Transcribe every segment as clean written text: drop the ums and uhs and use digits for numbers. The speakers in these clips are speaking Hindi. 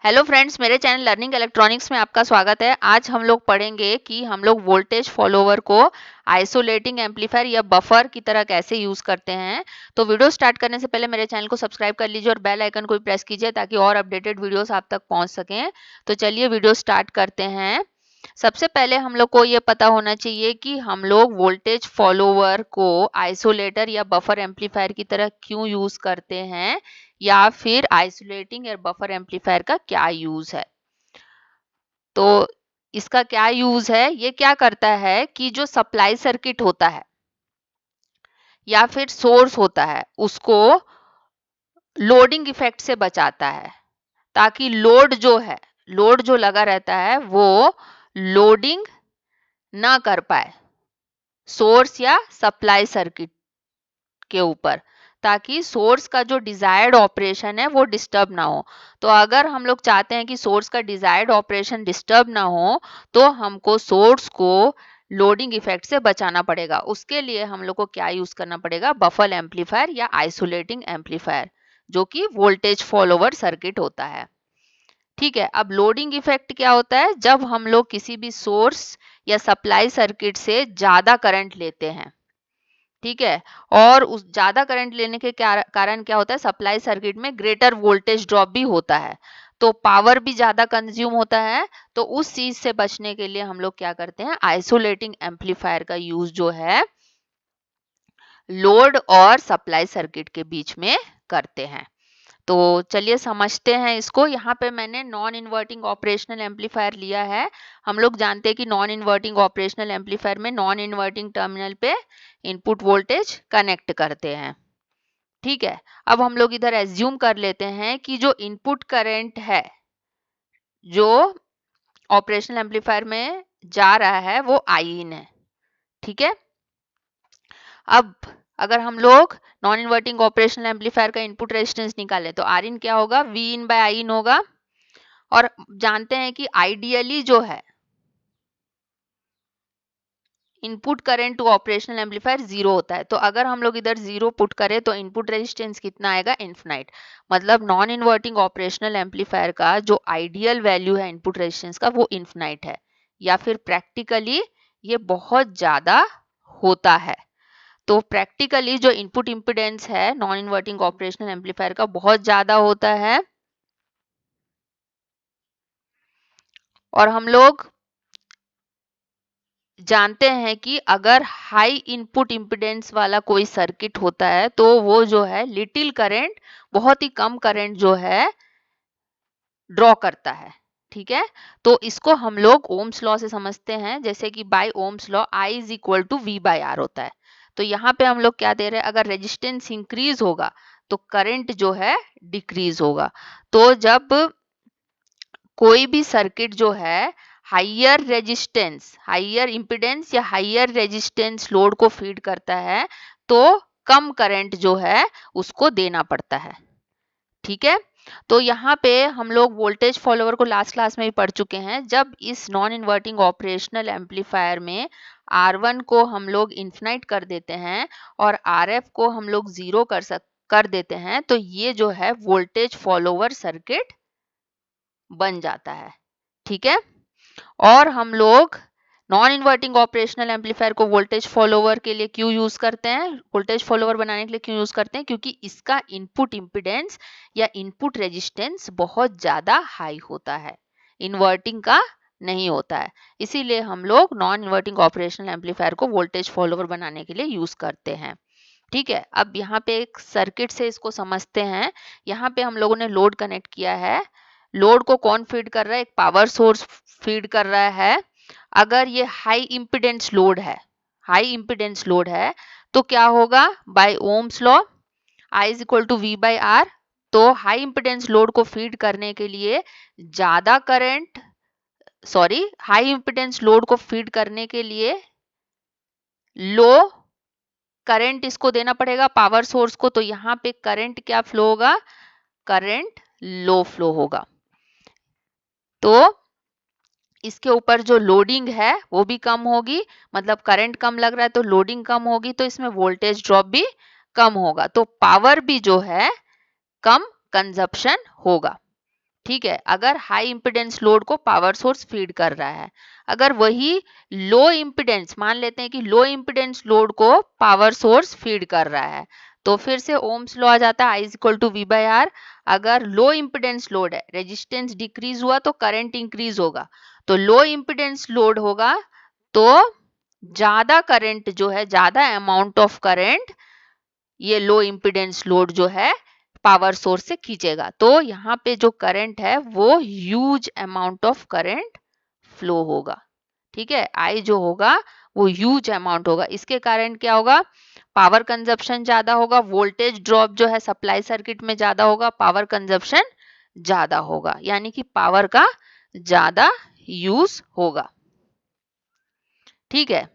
हेलो फ्रेंड्स, मेरे चैनल लर्निंग इलेक्ट्रॉनिक्स में आपका स्वागत है। आज हम लोग पढ़ेंगे कि हम लोग वोल्टेज फॉलोवर को आइसोलेटिंग एम्पलीफायर या बफर की तरह कैसे यूज करते हैं। तो वीडियो स्टार्ट करने से पहले मेरे चैनल को सब्सक्राइब कर लीजिए और बेल आइकन को भी प्रेस कीजिए ताकि और अपडेटेड वीडियोस आप तक पहुंच सकें। तो चलिए वीडियो स्टार्ट करते हैं। सबसे पहले हम लोग को ये पता होना चाहिए कि हम लोग वोल्टेज फॉलोवर को आइसोलेटर या बफर एम्पलीफायर की तरह क्यों यूज करते हैं, या फिर आइसोलेटिंग या बफर एम्पलीफायर का क्या यूज है। तो इसका क्या यूज है, ये क्या करता है कि जो सप्लाई सर्किट होता है या फिर सोर्स होता है उसको लोडिंग इफेक्ट से बचाता है, ताकि लोड जो लगा रहता है वो लोडिंग ना कर पाए सोर्स या सप्लाई सर्किट के ऊपर, ताकि सोर्स का जो डिजायर्ड ऑपरेशन है वो डिस्टर्ब ना हो। तो अगर हम लोग चाहते हैं कि सोर्स का डिजायर्ड ऑपरेशन डिस्टर्ब ना हो तो हमको सोर्स को लोडिंग इफेक्ट से बचाना पड़ेगा। उसके लिए हम लोग को क्या यूज करना पड़ेगा, बफर एम्पलीफायर या आइसोलेटिंग एम्पलीफायर, जो कि वोल्टेज फॉलोवर सर्किट होता है। ठीक है, अब लोडिंग इफेक्ट क्या होता है, जब हम लोग किसी भी सोर्स या सप्लाई सर्किट से ज्यादा करंट लेते हैं। ठीक है, और उस ज्यादा करंट लेने के कारण क्या होता है, सप्लाई सर्किट में ग्रेटर वोल्टेज ड्रॉप भी होता है, तो पावर भी ज्यादा कंज्यूम होता है। तो उस चीज से बचने के लिए हम लोग क्या करते हैं, आइसोलेटिंग एम्पलीफायर का यूज जो है लोड और सप्लाई सर्किट के बीच में करते हैं। तो चलिए समझते हैं इसको। यहाँ पे मैंने नॉन इन्वर्टिंग ऑपरेशनल एम्पलीफायर लिया है। हम लोग जानते हैं कि नॉन इन्वर्टिंग ऑपरेशनल एम्पलीफायर में नॉन इन्वर्टिंग टर्मिनल पे इनपुट वोल्टेज कनेक्ट करते हैं। ठीक है, अब हम लोग इधर एज्यूम कर लेते हैं कि जो इनपुट करंट है जो ऑपरेशनल एम्पलीफायर में जा रहा है वो आई इन है। ठीक है, अब अगर हम लोग नॉन इन्वर्टिंग ऑपरेशनल एम्पलीफायर का इनपुट रेजिस्टेंस निकालें तो आर इन क्या होगा, वी इन बाय आई इन होगा। और जानते हैं कि आइडियली जो है input current to operational amplifier zero होता है। तो अगर हम लोग इधर जीरो पुट करें तो इनपुट रेजिस्टेंस कितना आएगा, इन्फिनाइट। मतलब नॉन इन्वर्टिंग ऑपरेशनल एम्पलीफायर का जो आइडियल वैल्यू है इनपुट रेजिस्टेंस का वो इन्फिनाइट है, या फिर प्रैक्टिकली ये बहुत ज्यादा होता है। तो प्रैक्टिकली जो इनपुट इम्पिडेंस है नॉन इन्वर्टिंग ऑपरेशनल एम्पलीफायर का बहुत ज्यादा होता है। और हम लोग जानते हैं कि अगर हाई इनपुट इम्पिडेंस वाला कोई सर्किट होता है तो वो जो है लिटिल करंट, बहुत ही कम करंट जो है ड्रॉ करता है। ठीक है, तो इसको हम लोग ओम्स लॉ से समझते हैं, जैसे कि by Ohm's law I is equal to V by R होता है। तो यहाँ पे हम लोग क्या दे रहे हैं, अगर रेजिस्टेंस इंक्रीज होगा तो करंट जो है डिक्रीज होगा। तो जब कोई भी सर्किट जो है हाइयर रेजिस्टेंस, हाइयर इंपिडेंस या हाइयर रेजिस्टेंस लोड को फीड करता है तो कम करंट जो है उसको देना पड़ता है। ठीक है, तो यहाँ पे हम लोग वोल्टेज फॉलोवर को लास्ट क्लास में भी पढ़ चुके हैं। जब इस नॉन इन्वर्टिंग ऑपरेशनल एम्पलीफायर में R1 को हम लोग इन्फिनाइट कर देते हैं और RF को हम लोग जीरो कर देते हैं, तो ये जो है वोल्टेज फॉलोवर सर्किट बन जाता है। ठीक है, और हम लोग नॉन इन्वर्टिंग ऑपरेशनल एम्पलीफायर को वोल्टेज फॉलोवर के लिए क्यों यूज करते हैं, वोल्टेज फॉलोवर बनाने के लिए क्यों यूज करते हैं, क्योंकि इसका इनपुट इम्पिडेंस या इनपुट रेजिस्टेंस बहुत ज्यादा हाई होता है, इन्वर्टिंग का नहीं होता है। इसीलिए हम लोग नॉन इन्वर्टिंग ऑपरेशनल एम्पलीफायर को वोल्टेज फॉलोवर बनाने के लिए यूज करते हैं। ठीक है, अब यहाँ पे एक सर्किट से इसको समझते हैं। यहाँ पे हम लोगों ने लोड कनेक्ट किया है। लोड को कौन फीड कर रहा है, एक पावर सोर्स फीड कर रहा है। अगर ये हाई इम्पिडेंस लोड है, हाई इम्पिडेंस लोड है तो क्या होगा, by Ohm's law I is equal to V by R. तो हाई इम्पिडेंस लोड को फीड करने के लिए ज्यादा current, sorry, high impedance load को फीड करने के लिए लो करंट इसको देना पड़ेगा पावर सोर्स को। तो यहाँ पे करंट क्या फ्लो होगा, करंट लो फ्लो होगा। तो इसके ऊपर जो लोडिंग है वो भी कम होगी, मतलब करंट कम लग रहा है तो लोडिंग कम होगी, तो इसमें वोल्टेज ड्रॉप भी कम होगा, तो पावर भी जो है कम कंजप्शन होगा। ठीक है, अगर हाई इम्पिडेंस लोड को पावर सोर्स फीड कर रहा है। अगर वही लो इम्पिडेंस, मान लेते हैं कि लो इम्पिडेंस लोड को पावर सोर्स फीड कर रहा है, तो फिर से ओम्स लॉ आ जाता है, I is equal to V by R. अगर लो इम्पिडेंस लोड है, रेजिस्टेंस डिक्रीज हुआ तो करंट इंक्रीज होगा, तो लो इम्पिडेंस लोड होगा तो ज्यादा करंट जो है, ज्यादा अमाउंट ऑफ करंट ये लो इम्पिडेंस लोड जो है पावर सोर्स से खींचेगा। तो यहाँ पे जो करंट है वो huge amount of current flow होगा। ठीक है, आई जो होगा वो ह्यूज अमाउंट होगा। इसके कारण क्या होगा, पावर कंजप्शन ज्यादा होगा, वोल्टेज ड्रॉप जो है सप्लाई सर्किट में ज्यादा होगा, पावर कंजप्शन ज्यादा होगा, यानी कि पावर का ज्यादा यूज होगा। ठीक है,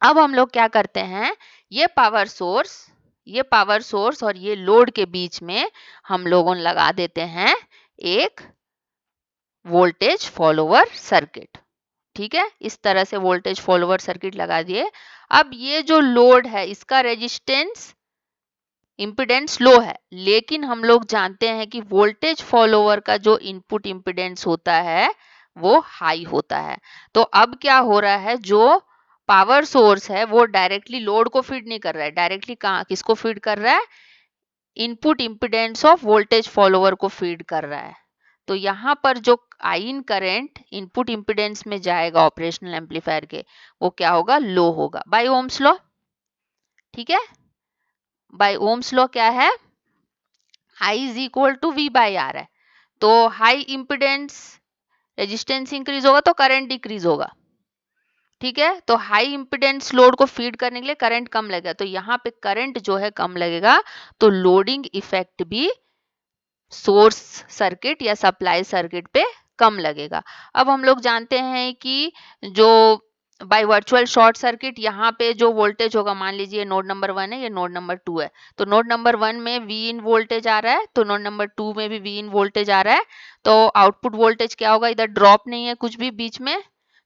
अब हम लोग क्या करते हैं, ये पावर सोर्स और ये लोड के बीच में हम लोगों ने लगा देते हैं एक वोल्टेज फॉलोवर सर्किट। ठीक है, इस तरह से वोल्टेज फॉलोवर सर्किट लगा दिए। अब ये जो लोड है इसका रेजिस्टेंस इम्पिडेंस लो है, लेकिन हम लोग जानते हैं कि वोल्टेज फॉलोवर का जो इनपुट इम्पिडेंस होता है वो हाई होता है। तो अब क्या हो रहा है, जो पावर सोर्स है वो डायरेक्टली लोड को फीड नहीं कर रहा है, डायरेक्टली कहाँ किसको फीड कर रहा है, input impedance of voltage follower को फीड कर रहा है। तो यहाँ पर जो आइन करंट इनपुट इम्पिडेंस में जाएगा ऑपरेशनल एम्पलीफायर के, वो क्या होगा, लो होगा बाय ओम्स लॉ। ठीक है, बाय ओम्स लॉ क्या है, I is equal to V by R है। तो हाई इम्पिडेंस रेजिस्टेंस इंक्रीज होगा तो करंट डिक्रीज होगा। ठीक है, तो हाई इम्पिडेंस लोड को फीड करने के लिए करंट कम लगेगा, तो यहाँ पे करंट जो है कम लगेगा, तो लोडिंग इफेक्ट भी सोर्स सर्किट या सप्लाई सर्किट पे कम लगेगा। अब हम लोग जानते हैं कि जो बाय वर्चुअल शॉर्ट सर्किट यहाँ पे जो वोल्टेज होगा, मान लीजिए नोड नंबर 1 है, ये नोड नंबर 2 है, तो नोड नंबर 1 में वी इन वोल्टेज आ रहा है, तो नोड नंबर 2 में भी वी इन वोल्टेज आ रहा है, तो आउटपुट वोल्टेज क्या होगा, इधर ड्रॉप नहीं है कुछ भी बीच में,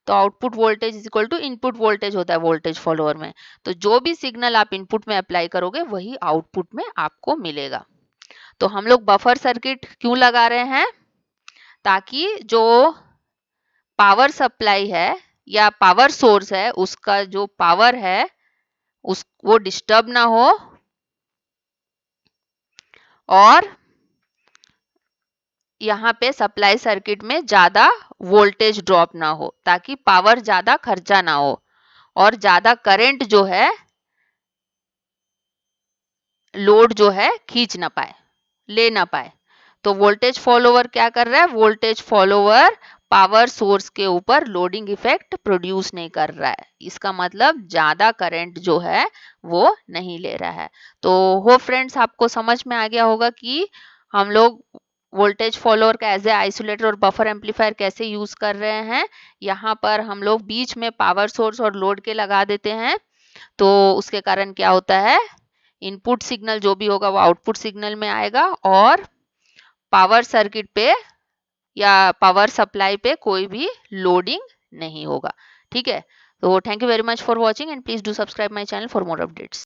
तो output voltage is equal to input voltage होता है वोल्टेज फॉलोअर में। तो जो भी सिग्नल आप इनपुट में अप्लाई करोगे वही आउटपुट में आपको मिलेगा। तो हम लोग बफर सर्किट क्यों लगा रहे हैं, ताकि जो पावर सप्लाई है या पावर सोर्स है उसका जो पावर है उस वो डिस्टर्ब ना हो, और यहाँ पे सप्लाई सर्किट में ज्यादा वोल्टेज ड्रॉप ना हो, ताकि पावर ज्यादा खर्चा ना हो और ज्यादा करंट जो है लोड जो है खींच ना पाए, ले ना पाए। तो वोल्टेज फॉलोवर क्या कर रहा है, वोल्टेज फॉलोवर पावर सोर्स के ऊपर लोडिंग इफेक्ट प्रोड्यूस नहीं कर रहा है, इसका मतलब ज्यादा करंट जो है वो नहीं ले रहा है। तो हो फ्रेंड्स, आपको समझ में आ गया होगा कि हम लोग वोल्टेज फॉलोअर का एज ए आइसोलेटर और बफर एम्पलीफायर कैसे यूज कर रहे हैं। यहाँ पर हम लोग बीच में पावर सोर्स और लोड के लगा देते हैं, तो उसके कारण क्या होता है, इनपुट सिग्नल जो भी होगा वो आउटपुट सिग्नल में आएगा और पावर सर्किट पे या पावर सप्लाई पे कोई भी लोडिंग नहीं होगा। ठीक है, तो thank you very much for watching and please do subscribe my channel for more updates.